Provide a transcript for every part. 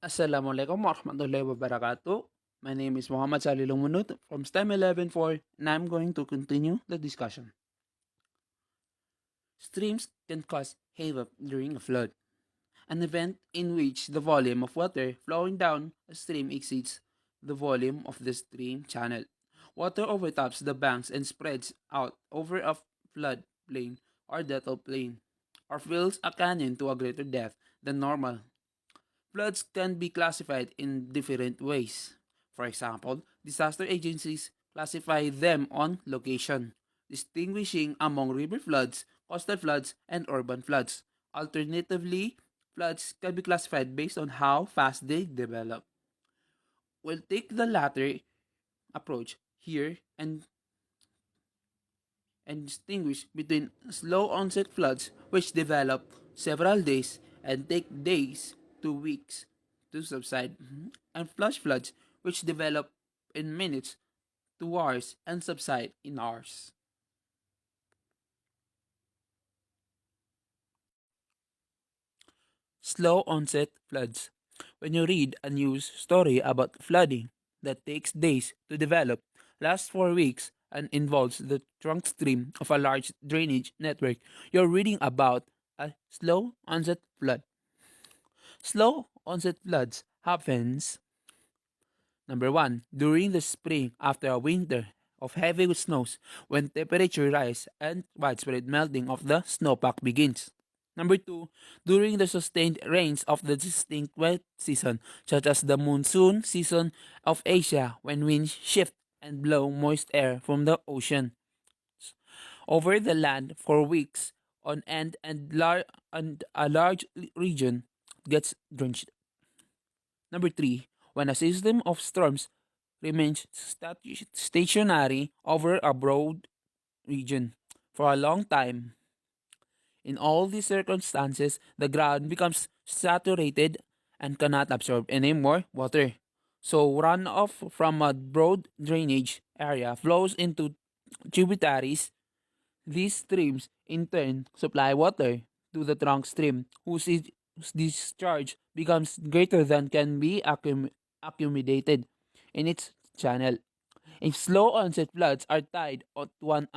Assalamualaikum warahmatullahi wabarakatuh. My name is Muhammad Salih Lomondot from STEM 11.4 and I'm going to continue the discussion. Streams can cause havoc during a flood, an event in which the volume of water flowing down a stream exceeds the volume of the stream channel. Water overtops the banks and spreads out over a flood plain or delta plain, or fills a canyon to a greater depth than normal. Floods can be classified in different ways. For example, disaster agencies classify them on location, distinguishing among river floods, coastal floods, and urban floods. Alternatively, floods can be classified based on how fast they develop. We'll take the latter approach here and distinguish between slow onset floods, which develop several days and take days to weeks to subside, and flash floods, which develop in minutes to hours and subside in hours. Slow onset floods. When you read a news story about flooding that takes days to develop, lasts for weeks, and involves the trunk stream of a large drainage network, you're reading about a slow onset flood. Slow onset floods happens number 1 during the spring after a winter of heavy snows when temperature rise and widespread melting of the snowpack begins. Number 2, during the sustained rains of the distinct wet season, such as the monsoon season of Asia, when winds shift and blow moist air from the ocean over the land for weeks on end and a large region gets drenched. Number 3, when a system of storms remains stationary over a broad region for a long time. In all these circumstances, the ground becomes saturated and cannot absorb any more water. So runoff from a broad drainage area flows into tributaries. These streams in turn supply water to the trunk stream, whose discharge becomes greater than can be accumulated in its channel. If slow onset floods are tied to an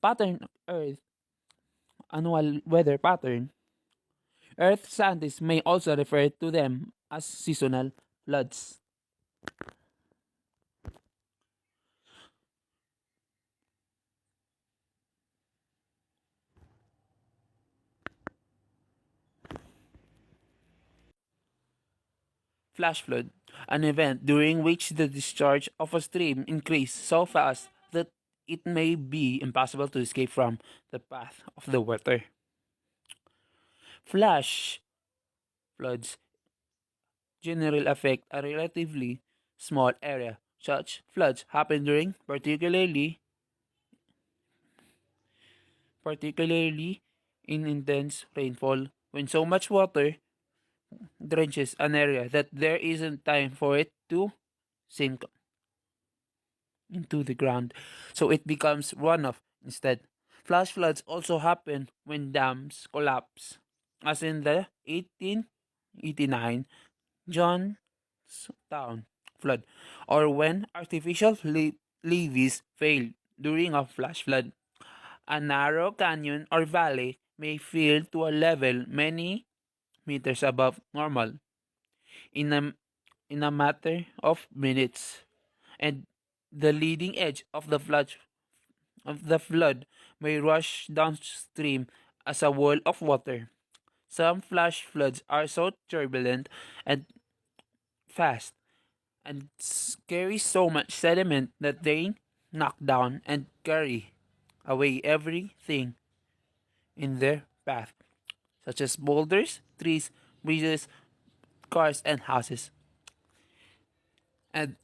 pattern, Earth annual weather pattern, Earth scientists may also refer to them as seasonal floods. Flash flood, an event during which the discharge of a stream increases so fast that it may be impossible to escape from the path of the water. Flash floods generally affect a relatively small area. Such floods happen during particularly in intense rainfall when so much water drenches an area that there isn't time for it to sink into the ground, so it becomes runoff instead. Flash floods also happen when dams collapse, as in the 1889 Johnstown flood, or when artificial levees fail during a flash flood. A narrow canyon or valley may fill to a level many meters above normal in a, in a matter of minutes, and the leading edge of the flood may rush downstream as a wall of water. Some flash floods are so turbulent and fast and carry so much sediment that they knock down and carry away everything in their path, such as boulders, trees, bridges, cars, and houses, and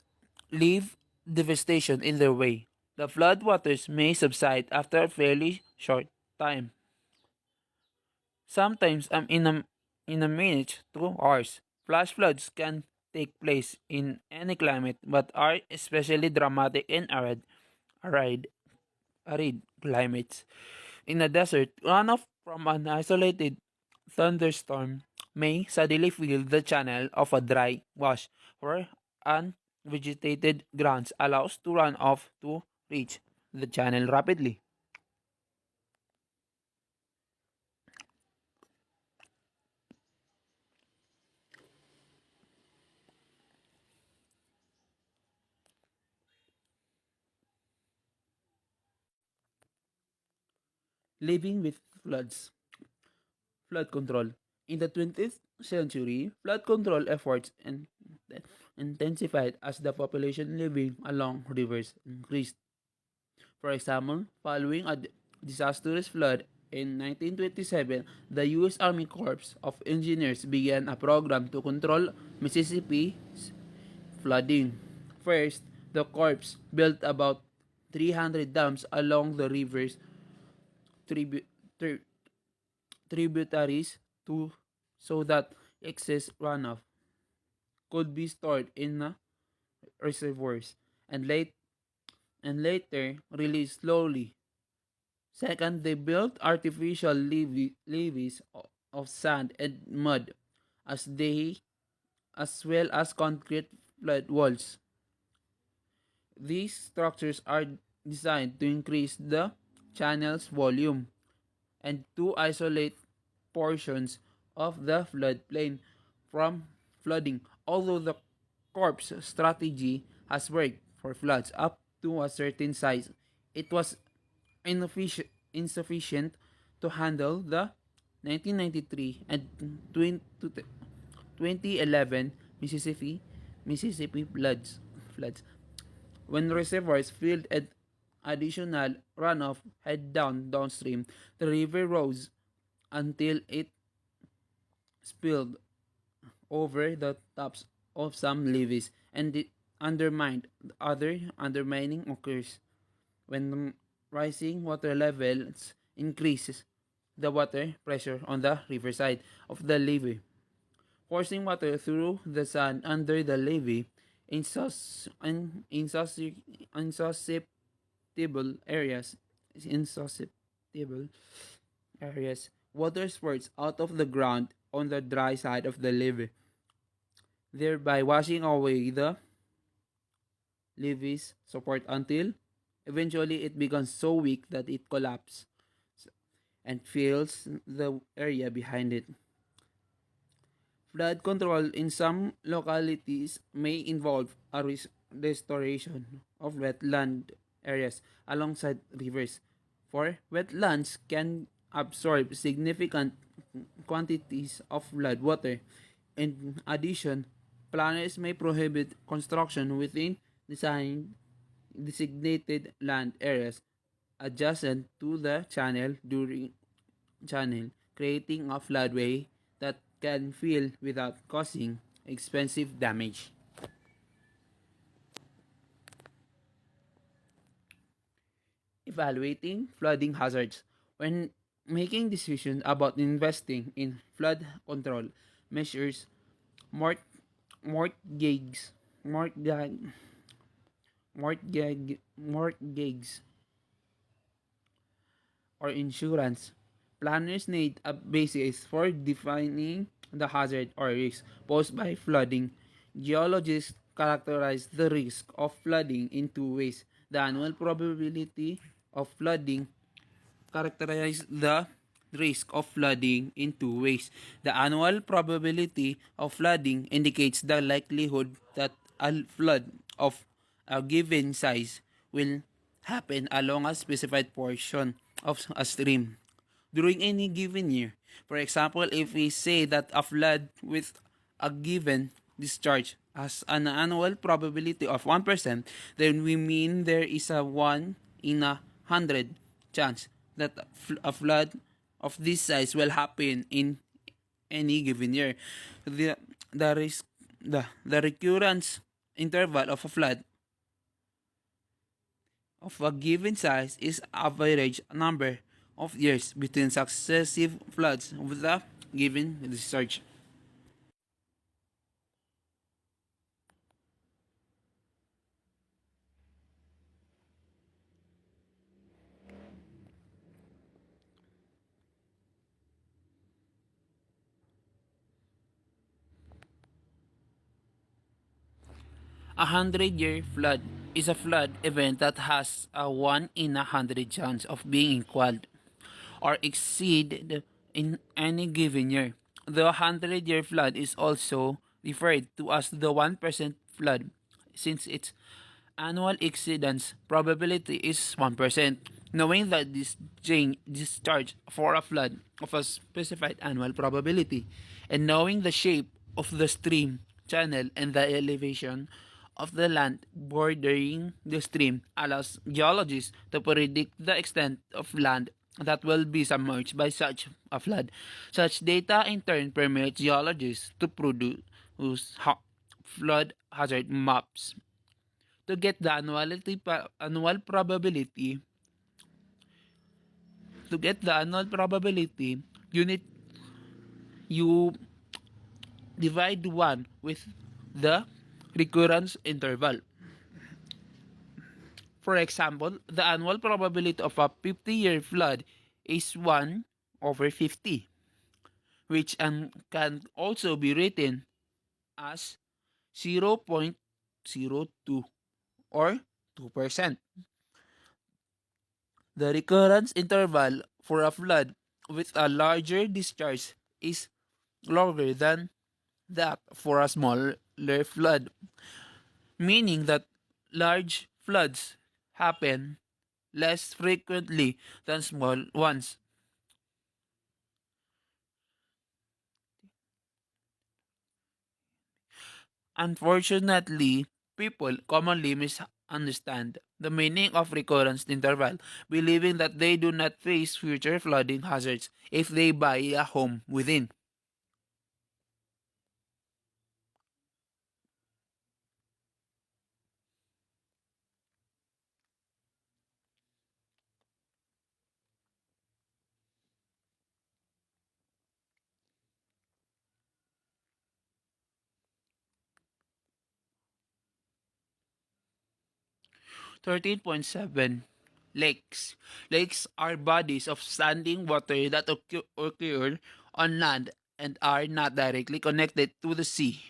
leave devastation in their way. The floodwaters may subside after a fairly short time, sometimes in a minute to hours. Flash floods can take place in any climate but are especially dramatic in arid, arid climates. In a desert, runoff from an isolated thunderstorm may suddenly fill the channel of a dry wash or unvegetated grounds allows to run off to reach the channel rapidly. Living with floods. Flood control. In the 20th century, flood control efforts intensified as the population living along rivers increased. For example, following a disastrous flood in 1927, the U.S. Army Corps of Engineers began a program to control Mississippi's flooding. First, the Corps built about 300 dams along the river's tribu- tri- tributaries to so that excess runoff could be stored in reservoirs and later released slowly. Second, they built artificial levees of sand and mud as they as well as concrete flood walls. These structures are designed to increase the channel's volume and to isolate portions of the floodplain from flooding. Although the Corps strategy has worked for floods up to a certain size, it was insufficient to handle the 1993 and 2011 Mississippi floods. When reservoirs filled and additional runoff head downstream, the river rose until it spilled over the tops of some levees and it undermined other undermining occurs when the rising water levels increases the water pressure on the riverside of the levee, forcing water through the sand under the levee in insusceptible areas. Insusceptible areas. Water spurts out of the ground on the dry side of the levee, thereby washing away the levee's support until eventually it becomes so weak that it collapses and fills the area behind it. Flood control in some localities may involve a restoration of wetland areas alongside rivers, for wetlands can absorb significant quantities of flood water. In addition, planners may prohibit construction within designated land areas adjacent to the channel, creating a floodway that can fill without causing expensive damage. Evaluating flooding hazards. When making decisions about investing in flood control measures, mort- mortgage, mortgage, mortgage or insurance, planners need a basis for defining the hazard or risk posed by flooding. Geologists characterize the risk of flooding in two ways. The annual probability of flooding characterize the risk of flooding in two ways. The annual probability of flooding indicates the likelihood that a flood of a given size will happen along a specified portion of a stream during any given year. For example, if we say that a flood with a given discharge has an annual probability of 1%, then we mean there is a 1 in a 100 chance that a flood of this size will happen in any given year. The, the, risk, the recurrence interval of a flood of a given size is average number of years between successive floods with a given discharge. A 100-year flood is a flood event that has a 1 in 100 chance of being equaled or exceeded in any given year. The 100-year flood is also referred to as the 1% flood since its annual exceedance probability is 1%. Knowing that this discharge for a flood of a specified annual probability and knowing the shape of the stream channel and the elevation of the land bordering the stream allows geologists to predict the extent of land that will be submerged by such a flood. Such data in turn permits geologists to produce flood hazard maps. To get the annual probability, you need you divide one with the recurrence interval. For example, the annual probability of a 50-year flood is 1 over 50, which can also be written as 0.02 or 2%. The recurrence interval for a flood with a larger discharge is longer than that for a smaller flood, meaning that large floods happen less frequently than small ones. Unfortunately, people commonly misunderstand the meaning of recurrence interval, believing that they do not face future flooding hazards if they buy a home within 13.7. Lakes. Lakes are bodies of standing water that occur on land and are not directly connected to the sea.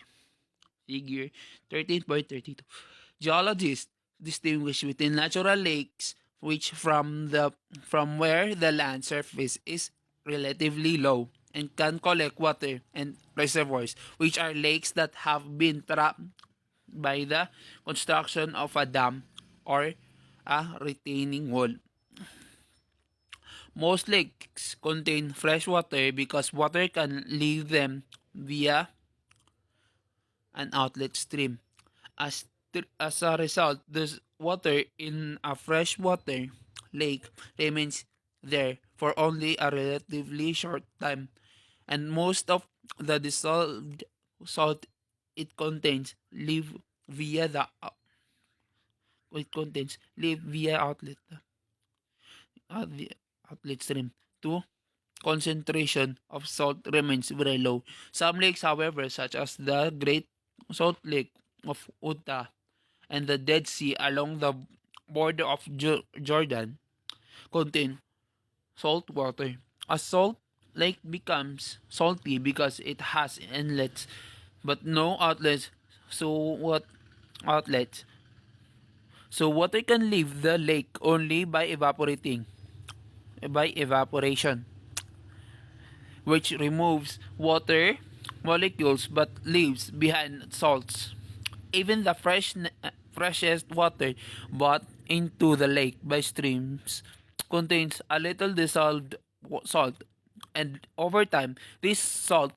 Figure 13.32. Geologists distinguish between natural lakes, which from where the land surface is relatively low and can collect water, and reservoirs, which are lakes that have been trapped by the construction of a dam or a retaining wall. Most lakes contain fresh water because water can leave them via an outlet stream. As a result, the water in a freshwater lake remains there for only a relatively short time, and most of the dissolved salt it contains leave via the the outlet stream. 2. Concentration of salt remains very low. Some lakes, however, such as the Great Salt Lake of Utah and the Dead Sea along the border of Jordan, contain salt water. A salt lake becomes salty because it has inlets but no outlets. So what outlets? So water can leave the lake only by evaporation, which removes water molecules but leaves behind salts. Even the freshest water brought into the lake by streams contains a little dissolved salt, and over time, this salt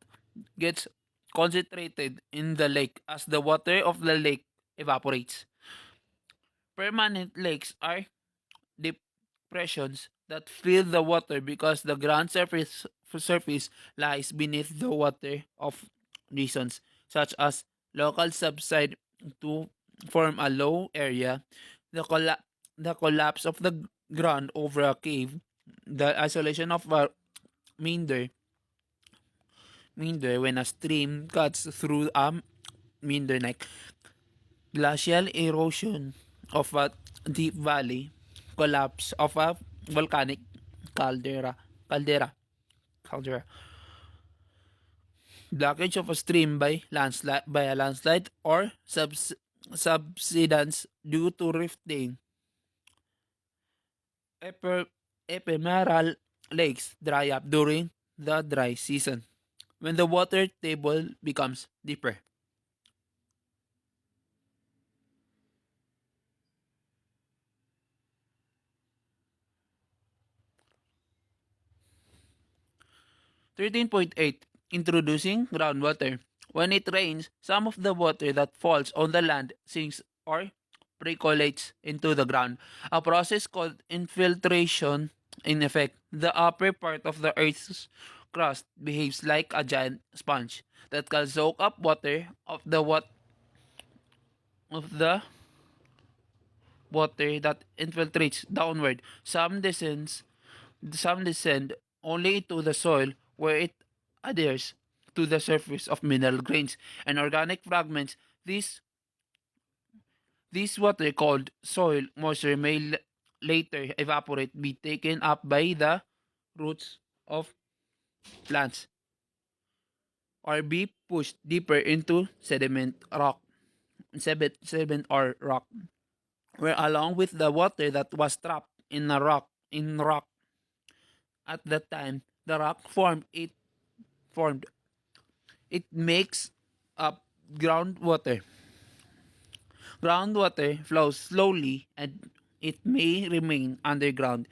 gets concentrated in the lake as the water of the lake evaporates. Permanent lakes are depressions that fill the water because the ground surface lies beneath the water of reasons such as local subside to form a low area, the, the collapse of the ground over a cave, the isolation of a meander, meander when a stream cuts through a meander neck, glacial erosion of a deep valley, collapse of a volcanic caldera, caldera, caldera, blockage of a stream by a landslide, or subsidence due to rifting. Ephemeral lakes dry up during the dry season when the water table becomes deeper. 13.8. Introducing groundwater. When it rains, some of the water that falls on the land sinks or percolates into the ground. A process called infiltration. In effect, the upper part of the Earth's crust behaves like a giant sponge that can soak up water of the water that infiltrates downward. Some descend only to the soil where it adheres to the surface of mineral grains and organic fragments. This water called soil moisture may later evaporate, be taken up by the roots of plants, or be pushed deeper into sediment or rock, where along with the water that was trapped in rock at that time, the rock formed. It makes up groundwater. Groundwater flows slowly and it may remain underground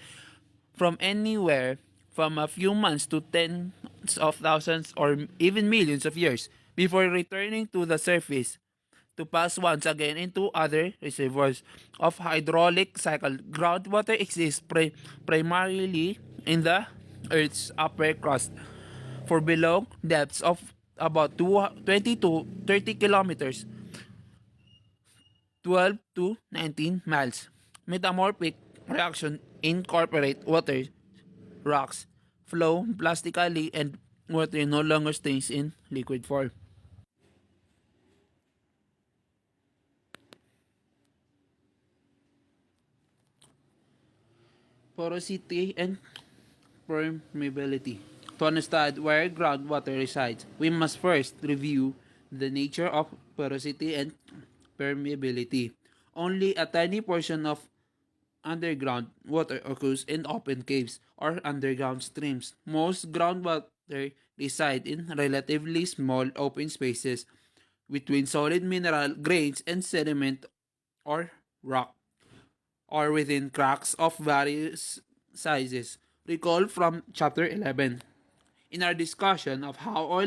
from anywhere from a few months to tens of thousands or even millions of years before returning to the surface to pass once again into other reservoirs of hydraulic cycle. Groundwater exists primarily in the Earth's upper crust for below depths of about 20 to 30 kilometers, 12 to 19 miles. Metamorphic reaction incorporate water, rocks, flow plastically, and water no longer stays in liquid form. Porosity and permeability. To understand where groundwater resides, we must first review the nature of porosity and permeability. Only a tiny portion of underground water occurs in open caves or underground streams. Most groundwater reside in relatively small open spaces between solid mineral grains and sediment or rock, or within cracks of various sizes. Recall from chapter 11. In our discussion of how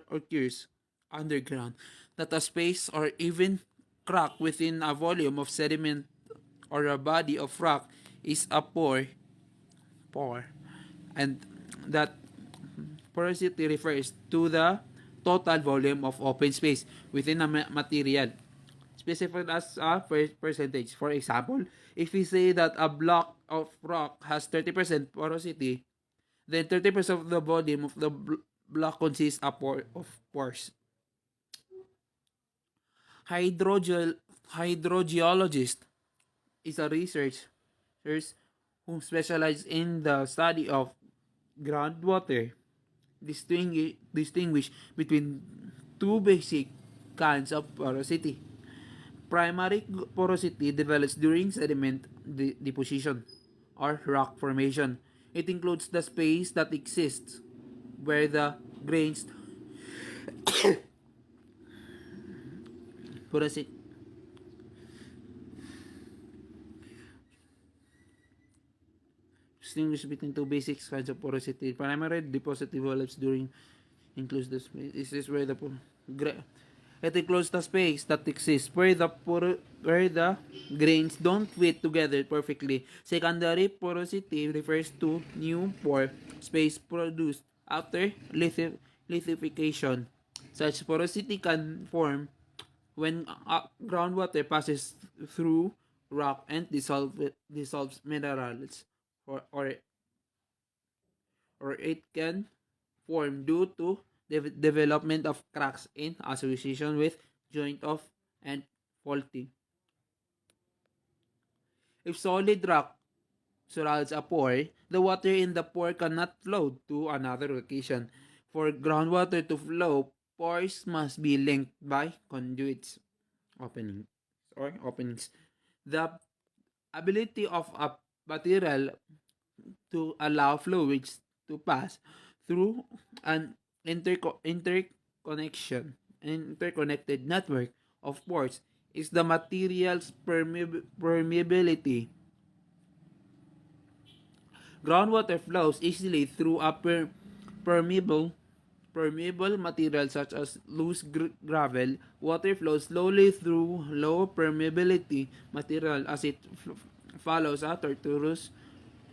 occurs underground, that a space or even crack within a volume of sediment or a body of rock is a pore, and that porosity refers to the total volume of open space within a material, specified as a percentage. For example, if we say that a block of rock has 30% porosity, then 30% of the volume of the block consists of pores. Hydrogeol- Hydrogeologist is a researcher who specializes in the study of groundwater. Distinguish between two basic kinds of porosity. Primary porosity develops during sediment deposition or rock formation. It includes the space that exists where the grains porosity distinguish between two basic kinds of porosity. Primary deposit develops during includes the space. This is where it includes the space that exists where the grains don't fit together perfectly. Secondary porosity refers to new pore space produced after lithification. Such porosity can form when groundwater passes through rock and dissolves minerals, or or it can form due to development of cracks in association with joint of and faulting. If solid rock surrounds a pore, the water in the pore cannot flow to another location. For groundwater to flow, pores must be linked by conduits. opening or openings. The ability of a material to allow fluids to pass through an interconnected network of ports is the material's permeability. Groundwater flows easily through a permeable permeable material such as loose gravel. Water flows slowly through low permeability material as it follows a tortuous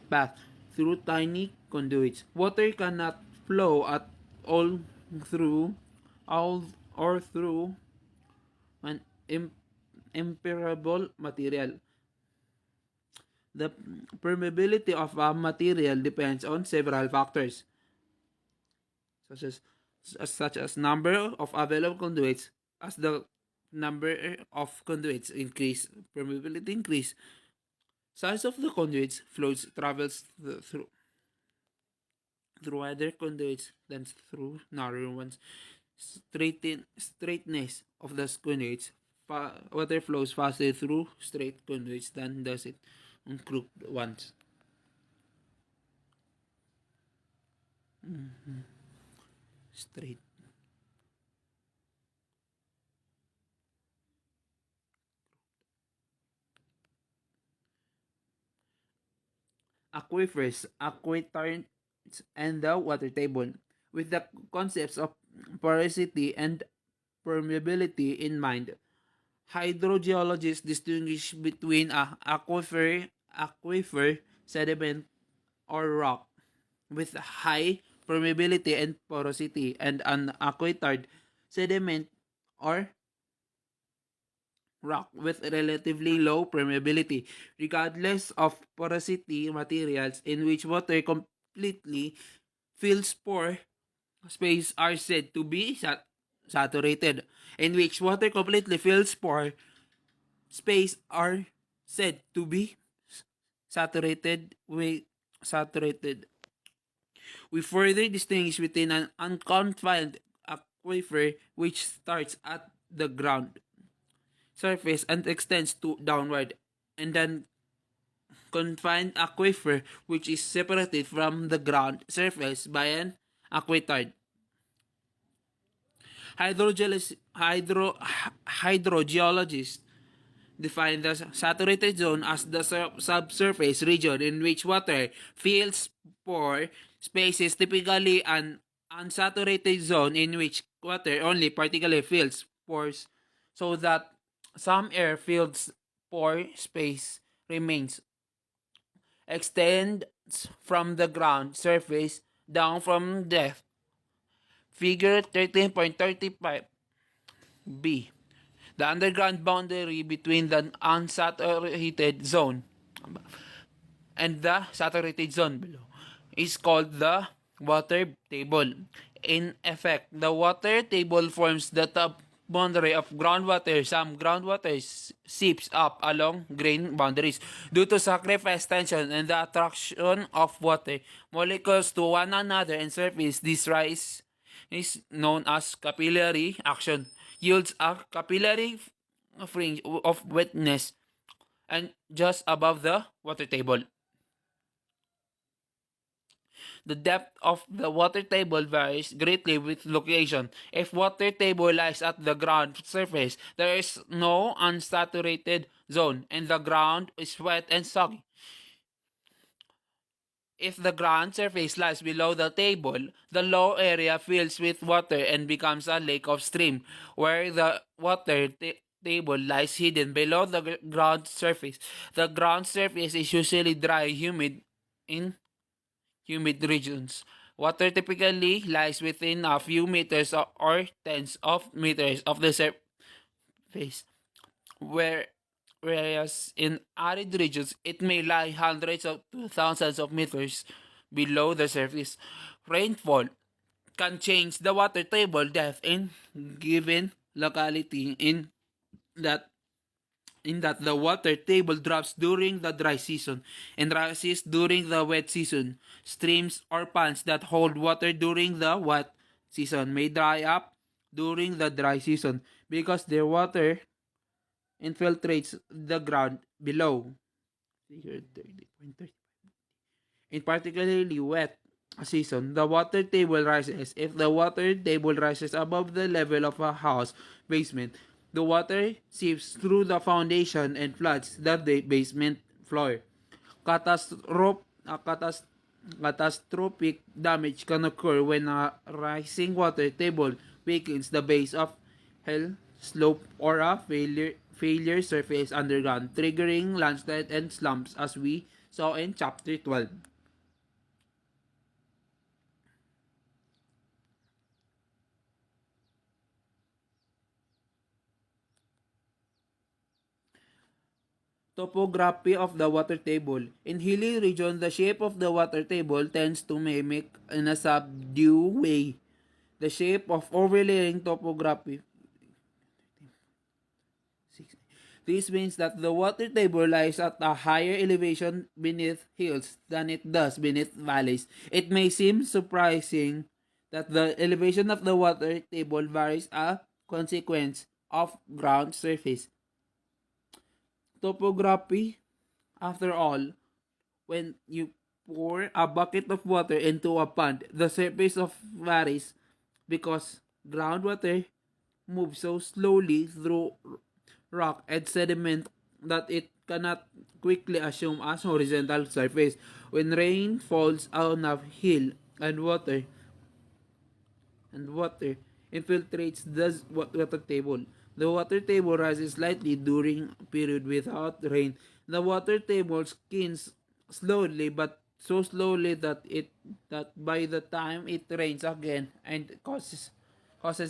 path through tiny conduits. Water cannot flow at all through all or through an impermeable material. The permeability of a material depends on several factors, such as number of available conduits. As the number of conduits increase, permeability increase. Size of the conduits flows travels through wider conduits than through narrower ones. Straightness of the conduits. Water flows faster through straight conduits than does it on crooked ones. Straight. Aquifers, aqueducts, and the water table. With the concepts of porosity and permeability in mind, hydrogeologists distinguish between a aquifer, sediment, or rock with high permeability and porosity, and an aquitard, sediment, or rock with relatively low permeability. Regardless of porosity, materials in which water completely fills pore space are said to be saturated. In which water completely fills pore space are said to be saturated. We further distinguish between an unconfined aquifer which starts at the ground surface and extends to downward, and then confined aquifer which is separated from the ground surface by an aquitard. Hydrogeologists define the saturated zone as the subsurface region in which water fills pore spaces, typically an unsaturated zone in which water only partially fills pores, so that some air fills pore space remains extends from the ground surface down from depth. Figure 13.35b. The underground boundary between the unsaturated zone and the saturated zone below is called the water table. In effect, the water table forms the top boundary of groundwater. Some groundwater seeps up along grain boundaries due to sacrifice tension and the attraction of water molecules to one another and surface. This rise is known as capillary action, yields a capillary fringe of wetness and just above the water table. The depth of the water table varies greatly with location. If water table lies at the ground surface, there is no unsaturated zone and the ground is wet and soggy. If the ground surface lies below the table, the low area fills with water and becomes a lake of stream, where the water table lies hidden below the ground surface. The ground surface is usually dry, in humid regions. Water typically lies within a few meters or tens of meters of the surface, where whereas in arid regions it may lie hundreds of to thousands of meters below the surface. Rainfall can change the water table depth in given locality that that the water table drops during the dry season and rises during the wet season. Streams or ponds that hold water during the wet season may dry up during the dry season because their water infiltrates the ground below. Figure 30.30. In particularly wet season, the water table rises. If the water table rises above the level of a house basement, the water seeps through the foundation and floods the basement floor. Catastrophe, catastrophic damage can occur when a rising water table weakens the base of hill, slope, or a failure surface underground, triggering landslide and slumps as we saw in chapter 12. Topography of the water table. In hilly region, the shape of the water table tends to mimic in a subdue way the shape of overlaying topography. This means that the water table lies at a higher elevation beneath hills than it does beneath valleys. It may seem surprising that the elevation of the water table varies a consequence of ground surface topography. After all, when you pour a bucket of water into a pond, the surface of varies because groundwater moves so slowly through rock and sediment that it cannot quickly assume as horizontal surface. When rain falls on a hill and water infiltrates the water table. The water table rises slightly during a period without rain. The water table skins slowly but so slowly that by the time it rains again and causes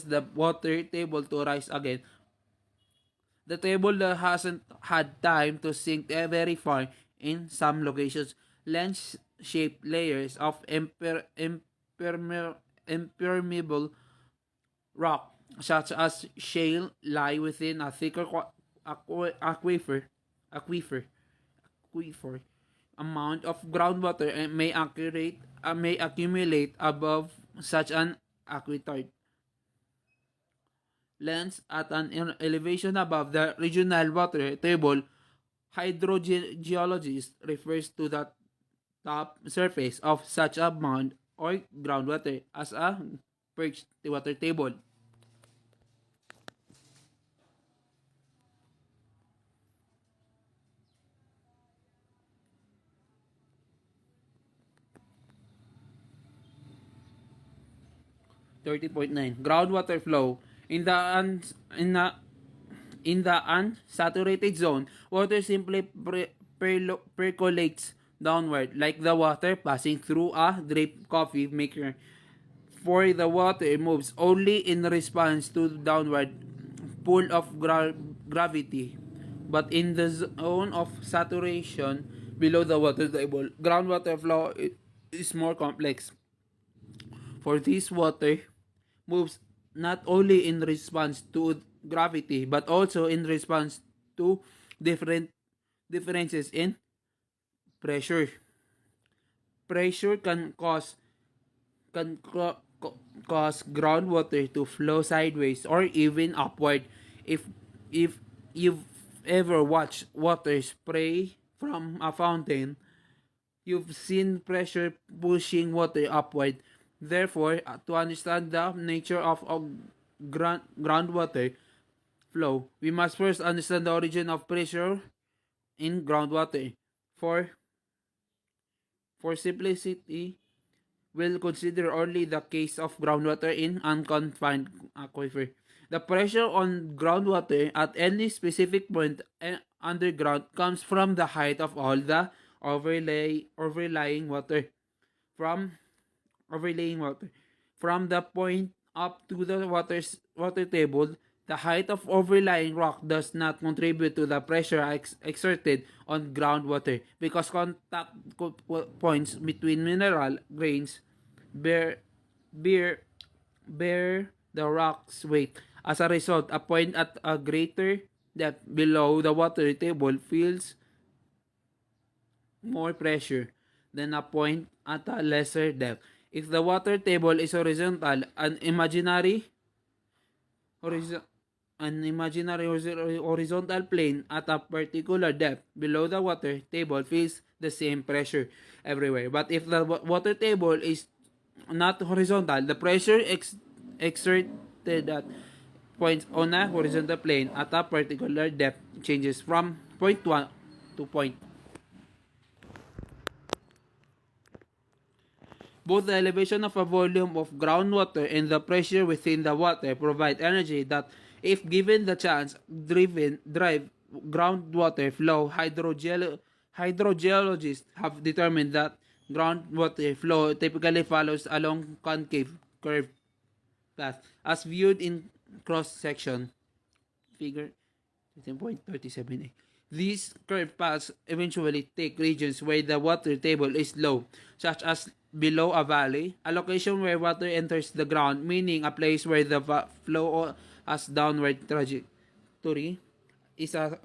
the water table to rise again, the table hasn't had time to sink very far. In some locations, lens-shaped layers of impermeable rock, such as shale, lie within a thicker aquifer, aquifer amount of groundwater and may accumulate above such an aquifer lands at an elevation above the regional water table. Hydrogeologist refers to the top surface of such a mound or groundwater as a perched water table. 30.9 groundwater flow in the in the unsaturated zone. Water simply percolates downward like the water passing through a drip coffee maker. For the water moves only in response to downward pull of gravity. But in the zone of saturation below the water table, groundwater flow is more complex. For this water moves not only in response to gravity but also in response to different differences in pressure. Pressure can cause groundwater to flow sideways or even upward. If if you've ever watched water spray from a fountain, you've seen pressure pushing water upward. Therefore, to understand the nature of groundwater flow, we must first understand the origin of pressure in groundwater. For for simplicity, we'll consider only the case of groundwater in unconfined aquifer. The pressure on groundwater at any specific point underground comes from the height of all the overlying water. From overlaying water. From the point up to the water table, the height of overlying rock does not contribute to the pressure exerted on groundwater because contact points between mineral grains bear, bear, bear the rock's weight. As a result, a point at a greater depth below the water table feels more pressure than a point at a lesser depth. If the water table is horizontal, an imaginary horizon, an imaginary horizontal plane at a particular depth below the water table feels the same pressure everywhere. But if the water table is not horizontal, the pressure exerted at points on a horizontal plane at a particular depth changes from point 1 to point. Both the elevation of a volume of groundwater and the pressure within the water provide energy that, if given the chance, drive groundwater flow. Hydrogeologists have determined that groundwater flow typically follows a long concave curve path, as viewed in cross section figure 10.37a. These curved paths eventually take regions where the water table is low, such as below a valley, a location where water enters the ground, meaning a place where the flow has downward trajectory, is a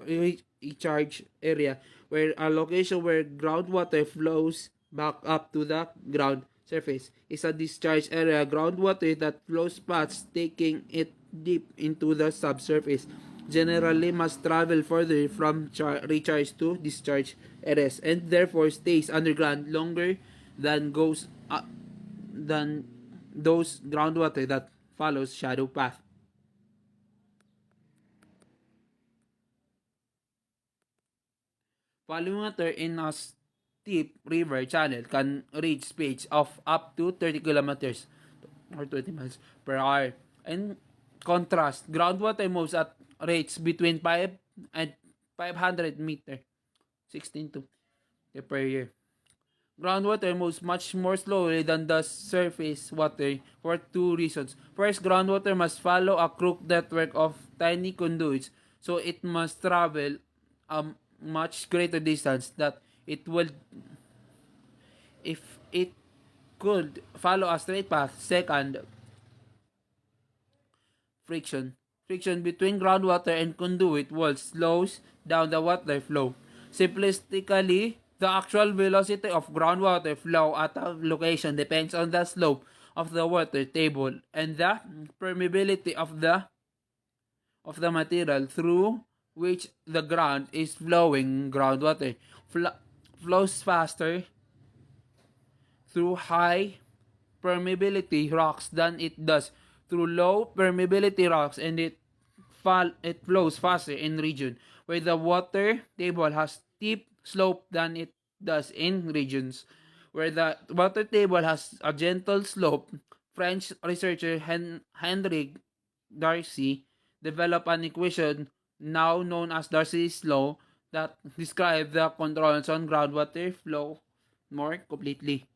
recharge area, where a location where groundwater flows back up to the ground surface is a discharge area, groundwater that flows past taking it deep into the subsurface generally must travel further from recharge to discharge areas, and therefore stays underground longer than goes than those groundwater that follows shadow path. Falling water in a steep river channel can reach speeds of up to 30 kilometers or 20 miles per hour. In contrast, groundwater moves at rates between 5 and 500 meter 16 to per year. Groundwater moves much more slowly than the surface water for two reasons. First, groundwater must follow a crooked network of tiny conduits, so it must travel a much greater distance that it would if it could follow a straight path. Second, friction. Friction between groundwater and conduit walls slows down the water flow. Simplistically, the actual velocity of groundwater flow at a location depends on the slope of the water table and the permeability of the material through which the ground is flowing. Groundwater flows faster through high permeability rocks than it does through low permeability rocks, and it flows faster in region where the water table has steep slope than it does in regions where the water table has a gentle slope. French researcher Henri Darcy developed an equation now known as Darcy's law that describes the controls on groundwater flow more completely.